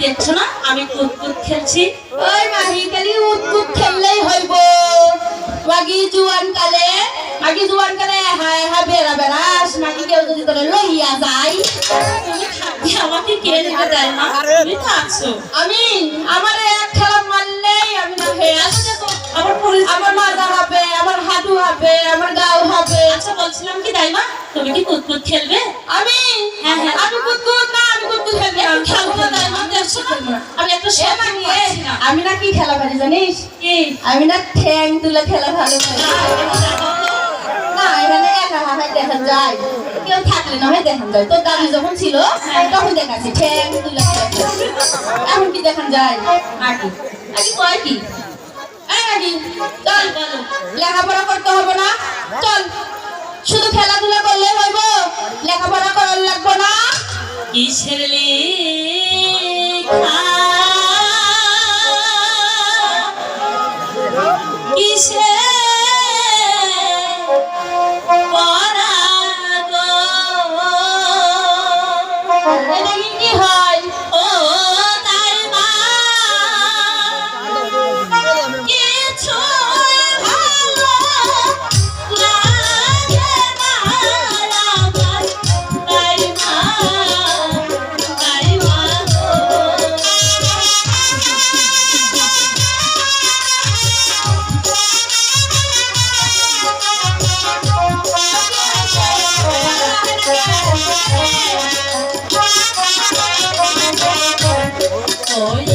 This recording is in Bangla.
দেখছো না আমি কুতকুত খেলছি? ওই মাহি খালি উৎকুত খেললেই হইব। মাগি জুয়ান কালে হায় হায় বেড়া বেড়াস মাগি কেউ যদি তোরে লইয়া যায় তুমি খাবি আমাকে কে দিতে দেয় না? তুমি তো আছো। আমি আমার এক খেলা মারলেই আমি না হয়ে আসছে তো আমার পরিচিত আমার মাজা হবে, আমার হাঁটু হবে, আমার গাও হবে। আচ্ছা বলছিলাম কি দাইমা তুমি কি কুতকুত খেলবে? আমি হ্যাঁ, হ্যাঁ। আমি কুতকুত না, আমি কুতকুত খেলতে আমি খেলবো না দাইমা, দেখছো না? আমি একটা এ শখ মাগি, পাচ্ছি না। আমি না কি খেলা পারি জানিস? কি? আমি না ঠ্যাং তুলে খেলা ভালো পারি। না এখানে একা হাতে দেখা যায়, কেউ থাকলে না হয় দেখা যায়। তোর দাদু যখন ছিল তখন দেখাচ্ছি ঠ্যাং তুলে খেলা খেলে। এখন কি দেখা যায়? আগে আগে কয় কি আগে চল বলো। লেখাপড়া করতে হবে না, চল শুধু খেলাধুলা করলে হইব, লেখাপড়া করার লাগবো না। কিসের লেখা কিসের পরাগো এটা কি হয়? ও তার মা কিছু ভালো লাগে না আমার তাই মা গো।